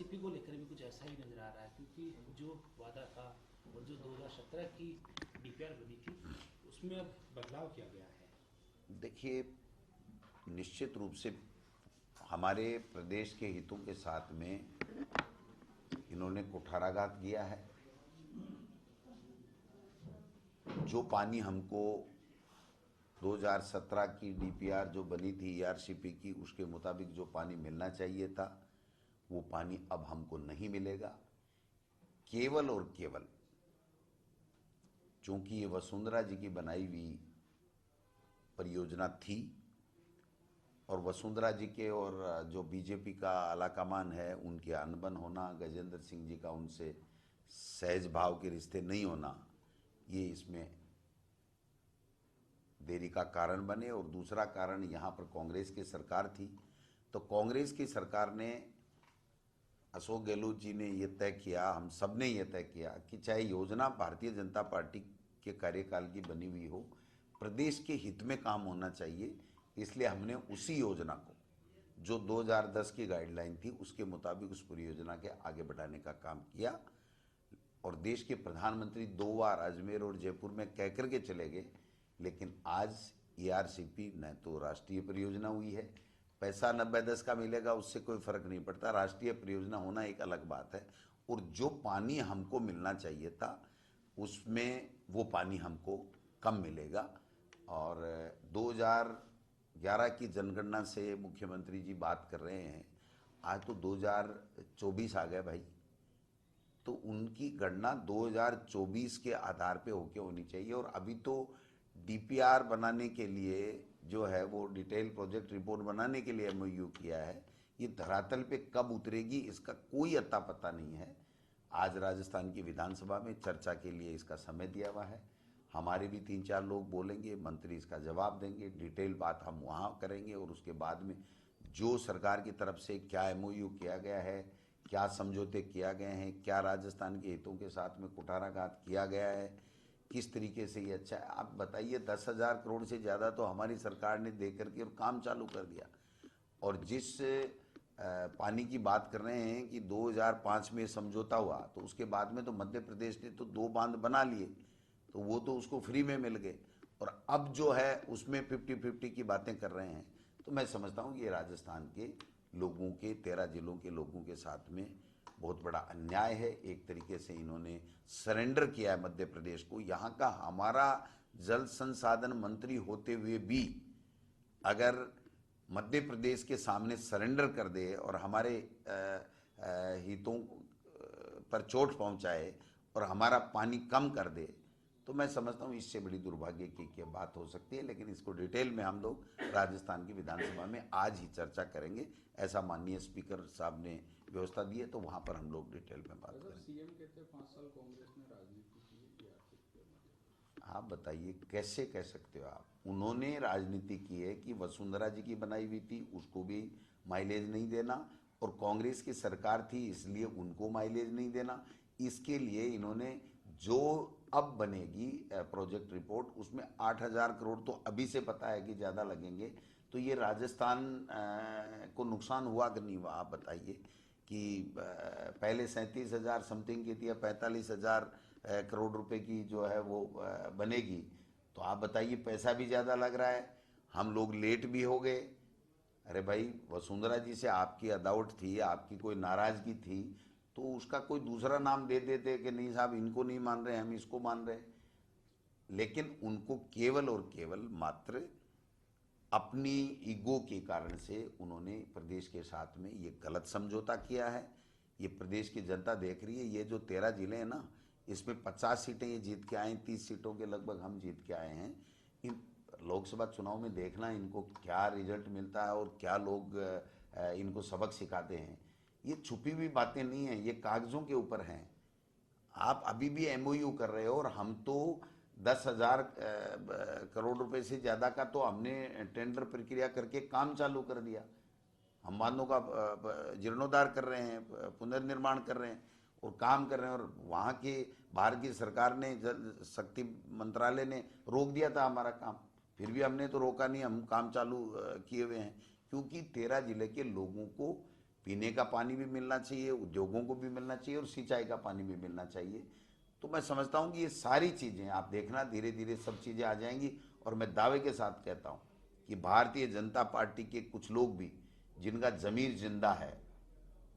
ERCP को लेकर भी कुछ ऐसा ही नजर आ रहा है, क्योंकि जो वादा था और जो 2017 की डीपीआर बनी थी उसमें अब बदलाव किया गया है। देखिए, निश्चित रूप से हमारे प्रदेश के हितों के साथ में इन्होंने कुठाराघात किया है। जो पानी हमको 2017 की डीपीआर जो बनी थी ईआरसीपी की, उसके मुताबिक जो पानी मिलना चाहिए था वो पानी अब हमको नहीं मिलेगा। केवल और केवल चूंकि ये वसुंधरा जी की बनाई हुई परियोजना थी और वसुंधरा जी के और जो बीजेपी का आलाकमान है उनके अनबन होना, गजेंद्र सिंह जी का उनसे सहज भाव के रिश्ते नहीं होना, ये इसमें देरी का कारण बने। और दूसरा कारण, यहाँ पर कांग्रेस की सरकार थी, तो कांग्रेस की सरकार ने, अशोक गहलोत जी ने ये तय किया, हम सब ने ये तय किया कि चाहे योजना भारतीय जनता पार्टी के कार्यकाल की बनी हुई हो, प्रदेश के हित में काम होना चाहिए। इसलिए हमने उसी योजना को जो 2010 की गाइडलाइन थी उसके मुताबिक उस परियोजना के आगे बढ़ाने का काम किया। और देश के प्रधानमंत्री 2 बार अजमेर और जयपुर में कह करके चले गए, लेकिन आज ईआरसीपी न तो राष्ट्रीय परियोजना हुई है, पैसा 90-10 का मिलेगा उससे कोई फर्क नहीं पड़ता, राष्ट्रीय परियोजना होना एक अलग बात है। और जो पानी हमको मिलना चाहिए था उसमें वो पानी हमको कम मिलेगा। और 2011 की जनगणना से मुख्यमंत्री जी बात कर रहे हैं, आज तो 2024 आ गया भाई, तो उनकी गणना 2024 के आधार पे होके होनी चाहिए। और अभी तो डीपीआर बनाने के लिए जो है वो डिटेल प्रोजेक्ट रिपोर्ट बनाने के लिए एमओयू किया है, ये धरातल पे कब उतरेगी इसका कोई अता पता नहीं है। आज राजस्थान की विधानसभा में चर्चा के लिए इसका समय दिया हुआ है, हमारे भी 3-4 लोग बोलेंगे, मंत्री इसका जवाब देंगे, डिटेल बात हम वहाँ करेंगे। और उसके बाद में जो सरकार की तरफ से क्या एमओयू किया गया है, क्या समझौते किया गए हैं, क्या राजस्थान के हितों के साथ में कुठाराघात किया गया है, किस तरीके से ये अच्छा है, आप बताइए। 10,000 करोड़ से ज़्यादा तो हमारी सरकार ने दे करके और काम चालू कर दिया। और जिस पानी की बात कर रहे हैं कि 2005 में समझौता हुआ, तो उसके बाद में तो मध्य प्रदेश ने तो 2 बांध बना लिए, तो वो तो उसको फ्री में मिल गए। और अब जो है उसमें 50-50 की बातें कर रहे हैं। तो मैं समझता हूँ कि ये राजस्थान के लोगों के, 13 जिलों के लोगों के साथ में बहुत बड़ा अन्याय है। एक तरीके से इन्होंने सरेंडर किया है मध्य प्रदेश को। यहाँ का हमारा जल संसाधन मंत्री होते हुए भी अगर मध्य प्रदेश के सामने सरेंडर कर दे और हमारे हितों पर चोट पहुंचाए और हमारा पानी कम कर दे, तो मैं समझता हूँ इससे बड़ी दुर्भाग्य की क्या बात हो सकती है। लेकिन इसको डिटेल में हम लोग राजस्थान की विधानसभा में आज ही चर्चा करेंगे, ऐसा माननीय स्पीकर साहब ने व्यवस्था दी है, तो वहाँ पर हम लोग डिटेल में बात करेंगे। सीएम कहते हैं 5 साल कांग्रेस ने राजनीति की ईआरसीपी के माध्यम आप बताइए कैसे कह सकते हो आप? उन्होंने राजनीति की है कि वसुंधरा जी की बनाई हुई थी उसको भी माइलेज नहीं देना, और कांग्रेस की सरकार थी इसलिए उनको माइलेज नहीं देना। इसके लिए इन्होंने जो अब बनेगी प्रोजेक्ट रिपोर्ट, उसमें 8,000 करोड़ तो अभी से पता है कि ज़्यादा लगेंगे। तो ये राजस्थान को नुकसान हुआ कि नहीं हुआ, आप बताइए। कि पहले 37,000 समथिंग की थी, या 45,000 करोड़ रुपए की जो है वो बनेगी। तो आप बताइए, पैसा भी ज़्यादा लग रहा है, हम लोग लेट भी हो गए। अरे भाई, वसुंधरा जी से आपकी अदावट थी, आपकी कोई नाराज़गी थी, तो उसका कोई दूसरा नाम दे देते कि नहीं साहब इनको नहीं मान रहे, हम इसको मान रहे। लेकिन उनको केवल और केवल मात्र अपनी ईगो के कारण से उन्होंने प्रदेश के साथ में ये गलत समझौता किया है। ये प्रदेश की जनता देख रही है, ये जो 13 जिले हैं ना, इसमें 50 सीटें ये जीत के आए हैं, 30 सीटों के लगभग हम जीत के आए हैं। इन लोकसभा चुनाव में देखना इनको क्या रिजल्ट मिलता है और क्या लोग इनको सबक सिखाते हैं। ये छुपी हुई बातें नहीं हैं, ये कागज़ों के ऊपर हैं। आप अभी भी एमओयू कर रहे हो, और हम तो 10,000 करोड़ रुपए से ज़्यादा का तो हमने टेंडर प्रक्रिया करके काम चालू कर दिया। हम बांधों का जीर्णोद्धार कर रहे हैं, पुनर्निर्माण कर रहे हैं और काम कर रहे हैं। और वहाँ की बाहर की सरकार ने, जल शक्ति मंत्रालय ने रोक दिया था हमारा काम, फिर भी हमने तो रोका नहीं, हम काम चालू किए हुए हैं। क्योंकि 13 जिले के लोगों को पीने का पानी भी मिलना चाहिए, उद्योगों को भी मिलना चाहिए और सिंचाई का पानी भी मिलना चाहिए। तो मैं समझता हूँ कि ये सारी चीज़ें आप देखना धीरे धीरे सब चीज़ें आ जाएंगी। और मैं दावे के साथ कहता हूँ कि भारतीय जनता पार्टी के कुछ लोग भी जिनका ज़मीर जिंदा है,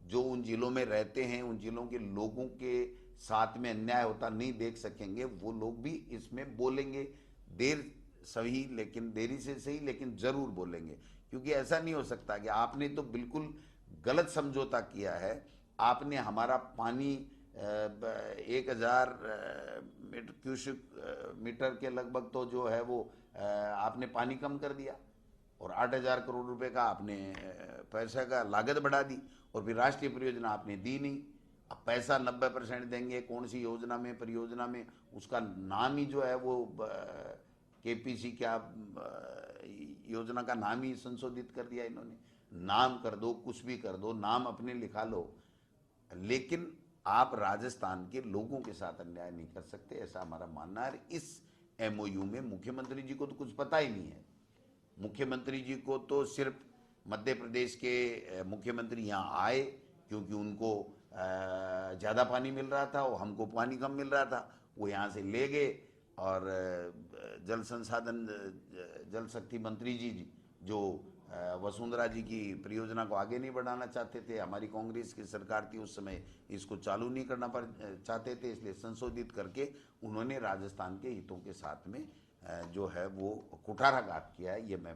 जो उन जिलों में रहते हैं, उन जिलों के लोगों के साथ में अन्याय होता नहीं देख सकेंगे, वो लोग भी इसमें बोलेंगे। देर सही लेकिन देरी से सही, लेकिन जरूर बोलेंगे। क्योंकि ऐसा नहीं हो सकता कि आपने तो बिल्कुल गलत समझौता किया है। आपने हमारा पानी 1000 मीटर के लगभग तो जो है वो आपने पानी कम कर दिया और 8000 करोड़ रुपए का आपने पैसे का लागत बढ़ा दी और फिर राष्ट्रीय परियोजना आपने दी नहीं। अब पैसा 90% देंगे कौन सी योजना में, परियोजना में, उसका नाम ही जो है वो केपीसी क्या योजना का नाम ही संशोधित कर दिया इन्होंने। नाम कर दो, कुछ भी कर दो, नाम अपने लिखा लो, लेकिन आप राजस्थान के लोगों के साथ अन्याय नहीं कर सकते, ऐसा हमारा मानना है। इस एमओयू में मुख्यमंत्री जी को तो कुछ पता ही नहीं है। मुख्यमंत्री जी को तो सिर्फ मध्य प्रदेश के मुख्यमंत्री यहाँ आए क्योंकि उनको ज़्यादा पानी मिल रहा था और हमको पानी कम मिल रहा था, वो यहाँ से ले गए। और जल संसाधन जल शक्ति मंत्री जी जो वसुंधरा जी की परियोजना को आगे नहीं बढ़ाना चाहते थे, हमारी कांग्रेस की सरकार थी उस समय, इसको चालू नहीं करना चाहते थे, इसलिए संशोधित करके उन्होंने राजस्थान के हितों के साथ में जो है वो कुठाराघात किया है, ये मैं